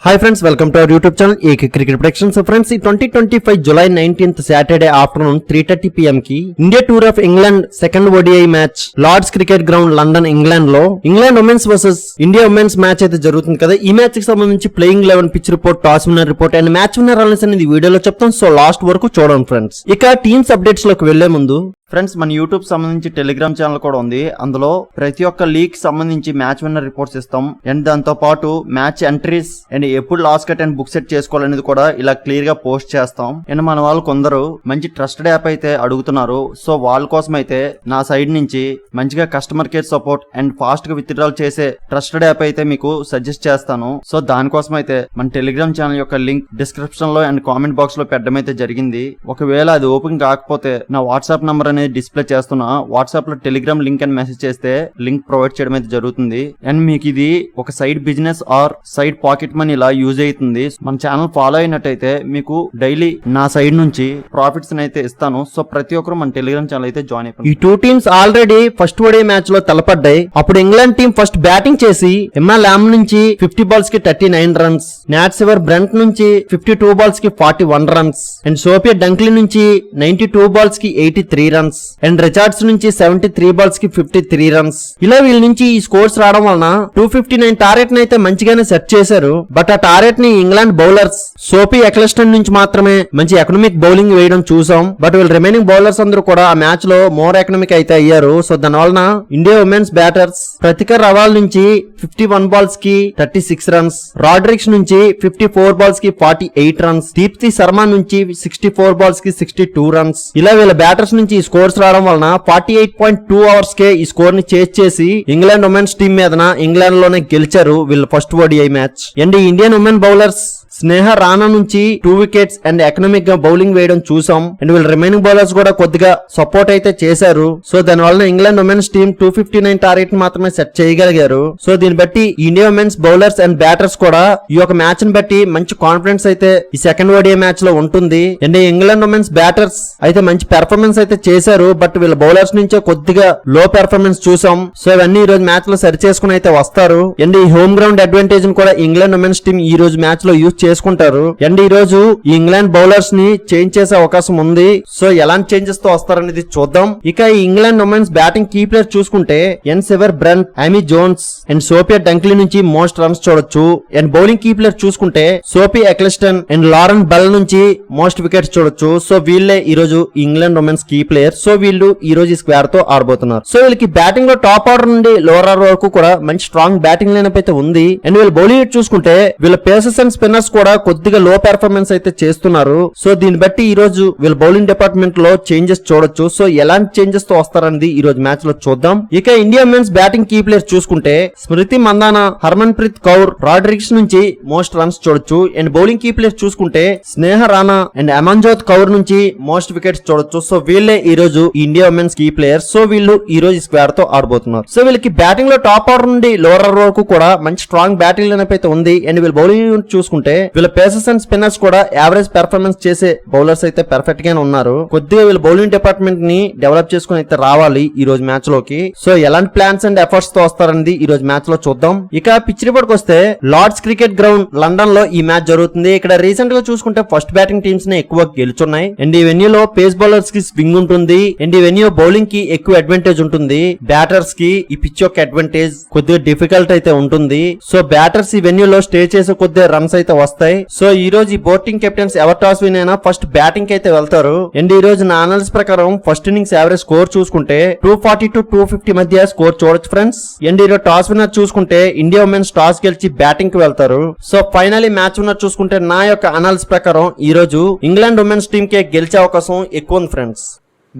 Hi friends, welcome to our YouTube channel AK Cricket Prediction. So friends, 2025 July 19th Saturday afternoon 3:30 PM ki India Tour of England second ODI match Lords Cricket Ground London England లో England women's versus India women's match అయితే జరుగుతుంది కదా. ఈ match కి సంబంధించి playing 11 pitch report, toss winner report and match winner analysis అనేది వీడియోలో చెప్తాం. సో లాస్ట్ వరకు చూడండి ఫ్రెండ్స్. ఇక టీమ్స్ అప్డేట్స్ లోకి వెళ్లే ముందు ఫ్రెండ్స్, మన యూట్యూబ్ సంబంధించి టెలిగ్రామ్ ఛానల్ కూడా ఉంది. అందులో ప్రతి ఒక్క లీగ్ సంబంధించి మ్యాచ్ విన్నర్ రిపోర్ట్స్ ఇస్తాం అండ్ దాంతో పాటు మ్యాచ్ ఎంట్రీస్ అండ్ ఎప్పుడు last cut and book set చేసుకోవాలనేది కూడా ఇలా క్లియర్ గా పోస్ట్ చేస్తాం. అండ్ మన వాళ్ళు కొందరు మంచి ట్రస్టెడ్ యాప్ అయితే అడుగుతున్నారు. సో వాళ్ళ కోసం అయితే నా సైడ్ నుంచి మంచిగా customer care support and fast గా విత్డ్రాల్ చేసే ట్రస్టెడ్ యాప్ అయితే మీకు సజెస్ట్ చేస్తాను. సో దానికోసం అయితే మన టెలిగ్రామ్ ఛానల్ యొక్క లింక్ డిస్క్రిప్షన్ లో అండ్ కామెంట్ బాక్స్ లో పెట్టడం అయితే జరిగింది. ఒకవేళ అది ఓపెన్ కాకపోతే నా వాట్సాప్ నంబర్ అనేది డిస్ప్లే చేస్తున్నా, వాట్సాప్ లో టెలిగ్రామ్ లింక్ అని మెసేజ్ చేస్తే లింక్ ప్రొవైడ్ చేయడం అయితే జరుగుతుంది. అండ్ మీకు ఇది ఒక side business are side pocket money ఇలా యూజ్ అవుతుంది. మన ఛానల్ ఫాలో అయినట్టయితే మీకు డైలీ నా సైడ్ నుంచి ప్రాఫిట్స్ అయితే ఇస్తాను. సో ప్రతి ఒక్కరు మన టెలిగ్రామ్ ఛానల్ అయితే జాయిన్ అయిపోయింది. ఈ two teams already first ODI match లో తలపడ్డాయి. అప్పుడు ఇంగ్లాండ్ టీం ఫస్ట్ బ్యాటింగ్ చేసి ఎమ్మా ల్యామ్ నుంచి 50 బాల్స్ కి 39 రన్స్, నాట్ సివర్ బ్రంట్ నుంచి 52 బాల్స్ కి 41 రన్స్ అండ్ సోఫియా డంక్లీ నుంచి 92 బాల్స్ కి 83 రన్స్ అండ్ రిచార్డ్స్ నుంచి 73 బాల్స్ కి 53 రన్స్. ఇలా వీళ్ళ నుంచి ఈ స్కోర్స్ రావడం వలన 259 టార్గెట్ ని అయితే మంచిగానే సెట్ చేశారు. బట్ ఆ టార్గెట్ ని ఇంగ్లాండ్ బౌలర్స్ సోఫీ ఎక్లెస్టన్ నుంచి మాత్రమే మంచి ఎకనామిక్ బౌలింగ్ వేయడం చూసాం. బట్ వీళ్ళ రిమైనింగ్ బౌలర్స్ అందరూ కూడా ఆ మ్యాచ్ లో మోర్ ఎకనామిక్ అయితే అయ్యారు. సో దాని వలన ఇండియా ఉమెన్స్ బ్యాటర్స్ ప్రతికర్ రవాల్ నుంచి 51 బాల్స్ కి 36 రన్స్, రాడ్రిక్స్ నుంచి 54 బాల్స్ కి 48 రన్స్, దీప్తి శర్మ నుంచి 64 బాల్స్ కి 62 రన్స్. ఇలా వీళ్ళ బ్యాటర్స్ నుంచి స్కోర్స్ రావడం వలన 48.2 అవర్స్ కే ఈ స్కోర్ ని చేజ్ చేసి ఇంగ్లాండ్ ఉమెన్స్ టీం మీదన ఇంగ్లాండ్ లోనే గెలిచారు వీళ్ళు first ODI match. And Indian women bowlers Sneh Rana నుంచి 2 వికెట్స్ అండ్ ఎకనామిక్ గా బౌలింగ్ వేయడం చూసాం. అండ్ వీళ్ళ రిమైనింగ్ బౌలర్స్ కూడా కొద్దిగా సపోర్ట్ అయితే చేశారు. సో దాని వలన ఇంగ్లాండ్ ఉమెన్స్ టీం 259 టార్గెట్ మాత్రమే సెట్ చేయగలిగారు. సో దీన్ని బట్టి India women's bowlers and batters కూడా ఈ యొక్క మ్యాచ్ ని బట్టి మంచి కాన్ఫిడెన్స్ అయితే ఈ సెకండ్ ఓడిఐ మ్యాచ్ లో ఉంటుంది. అండ్ ఇంగ్లాండ్ ఉమెన్స్ బ్యాటర్స్ అయితే మంచి పెర్ఫార్మెన్స్ అయితే చేశారు. బట్ వీళ్ళ బౌలర్స్ నుంచే కొద్దిగా లో పెర్ఫార్మెన్స్ చూసాం. సో ఇవన్నీ ఈ రోజు మ్యాచ్ లో సరి చేసుకుని అయితే వస్తారు. అండ్ ఈ హోమ్ గ్రౌండ్ అడ్వాంటేజ్ కూడా ఇంగ్లాండ్ ఉమెన్స్ టీం ఈ రోజు మ్యాచ్ లో యూజ్ చేసుకుంటారు. అండ్ ఈ రోజు ఈ ఇంగ్లాండ్ బౌలర్స్ ని చేంజ్ చేసే అవకాశం ఉంది. సో ఎలాంటి చేంజెస్ తో వస్తారనేది చూద్దాం. ఇక ఈ England women's batting key player చూసుకుంటే N Sciver Brunt, Amy Jones and Sophia Dunkley నుంచి మోస్ట్ రన్స్ చూడొచ్చు. అండ్ బౌలింగ్ కీ ప్లేయర్ చూసుకుంటే Sophie Ecclestone and Lauren Bell నుంచి మోస్ట్ వికెట్స్ చూడొచ్చు. సో వీళ్ళే ఈ రోజు England women's key player. So వీళ్ళు ఈ రోజు ఈ స్క్వేర్ తో ఆడబోతున్నారు. సో వీళ్ళకి బ్యాటింగ్ లో టాప్ ఆర్డర్ నుండి లోవర్ ఆర్డర్ వరకు కూడా మంచి స్ట్రాంగ్ బ్యాటింగ్ లైనప్ అయితే ఉంది. అండ్ వీళ్ళ బౌలింగ్ చూసుకుంటే వీళ్ళ పేసర్స్ అండ్ స్పిన్నర్స్ కూడా కొద్దిగా లో పెర్ఫార్మెన్స్ అయితే చేస్తున్నారు. సో దీన్ని బట్టి ఈ రోజు వీళ్ళ బౌలింగ్ డిపార్ట్మెంట్ లో చేంజెస్ చూడొచ్చు. సో ఎలాంటి చేంజెస్ తో వస్తారనేది ఈ రోజు మ్యాచ్ లో చూద్దాం. ఇక India women's batting key player చూసుకుంటే స్మృతి మందాన, హర్మన్ ప్రీత్ కౌర్, రాడ్రిక్స్ నుంచి మోస్ట్ రన్స్ చూడొచ్చు. అండ్ బౌలింగ్ కీ ప్లేయర్ చూసుకుంటే స్నేహ రాణా అండ్ అమన్జోత్ కౌర్ నుంచి మోస్ట్ వికెట్స్ చూడొచ్చు. సో వీళ్ళే ఈ రోజు India women's key player. So వీళ్ళు ఈ రోజు స్క్వేర్ తో ఆడబోతున్నారు. సో వీళ్ళకి బ్యాటింగ్ లో టాప్ ఆర్డర్ నుండి లోవర్ ఆర్డర్ వరకు కూడా మంచి స్ట్రాంగ్ బ్యాటింగ్ లైనప్ అయితే ఉంది. అండ్ వీళ్ళ బౌలింగ్ చూసుకుంటే వీళ్ళ పేసర్స్ అండ్ స్పిన్నర్స్ కూడా యావరేజ్ పెర్ఫార్మెన్స్ చేసే బౌలర్స్ అయితే పర్ఫెక్ట్ గానే ఉన్నారు. కొద్దిగా వీళ్ళ బౌలింగ్ డిపార్ట్మెంట్ ని డెవలప్ చేసుకుని అయితే రావాలి ఈ రోజు మ్యాచ్ లోకి. సో ఎలాంటి ప్లాన్స్ అండ్ ఎఫర్ట్స్ తో వస్తారనేది ఈ రోజు మ్యాచ్ లో చూద్దాం. ఇక పిచ్ రిపోర్ట్ వస్తే లార్డ్స్ క్రికెట్ గ్రౌండ్ లండన్ లో ఈ మ్యాచ్ జరుగుతుంది. ఇక్కడ రీసెంట్ గా చూసుకుంటే ఫస్ట్ బ్యాటింగ్ టీమ్స్ ని ఎక్కువ గెలుచున్నాయి. అండ్ ఈ వెన్యూ లో పేస్ బౌలర్స్ కి స్వింగ్ ఉంటుంది. అండ్ ఈ వెన్యూ బౌలింగ్ కి ఎక్కువ అడ్వాంటేజ్ ఉంటుంది. బ్యాటర్స్ కి ఈ పిచ్ యొక్క అడ్వాంటేజ్ కొద్దిగా డిఫికల్ట్ అయితే ఉంటుంది. సో బ్యాటర్స్ ఈ వెన్యూ లో స్టే చేసే కొద్దిగా రన్స్ అయితే వస్తాయి. సో ఈ రోజు ఈ boarding captains ever toss win అయినా ఫస్ట్ బ్యాటింగ్ అయితే వెళ్తారు. అండ్ ఈ రోజు నా అనాలిసిస్ ప్రకారం ఫస్ట్ ఇన్నింగ్స్ యావరేజ్ స్కోర్ చూసుకుంటే 240 to 250 మధ్య స్కోర్ చూడొచ్చు ఫ్రెండ్స్. అండ్ ఈ రోజు టాస్ విన్నర్ చూసుకుంటే ఇండియా ఉమెన్స్ టాస్ గెలిచి బ్యాటింగ్ కి వెళ్తారు. సో ఫైనలీ మ్యాచ్ విన్నర్ చూసుకుంటే నా యొక్క అనాలిసిస్ ప్రకారం ఈ రోజు ఇంగ్లాండ్ ఉమెన్స్ టీమ్ కే గెలిచే అవకాశం ఎక్కువ ఉంది ఫ్రెండ్స్.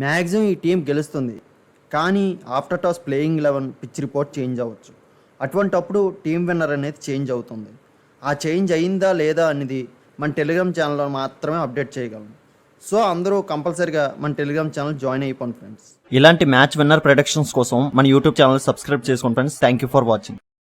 మాక్సిమం ఈ టీం గెలుస్తుంది, కానీ after toss playing 11 pitch report change అవ్వచ్చు. అటువంటప్పుడు టీం విన్నర్ అనేది చేంజ్ అవుతుంది. ఆ చేంజ్ అయిందా లేదా అనేది మన టెలిగ్రామ్ ఛానల్లో మాత్రమే అప్డేట్ చేయగలం. సో అందరూ కంపల్సరీగా మన టెలిగ్రామ్ ఛానల్ జాయిన్ అయిపోండి ఫ్రెండ్స్. ఇలాంటి మ్యాచ్ విన్నర్ ప్రొడిక్షన్స్ కోసం మన యూట్యూబ్ ఛానల్ సబ్స్క్రైబ్ చేసుకోండి friends. Thank you for watching.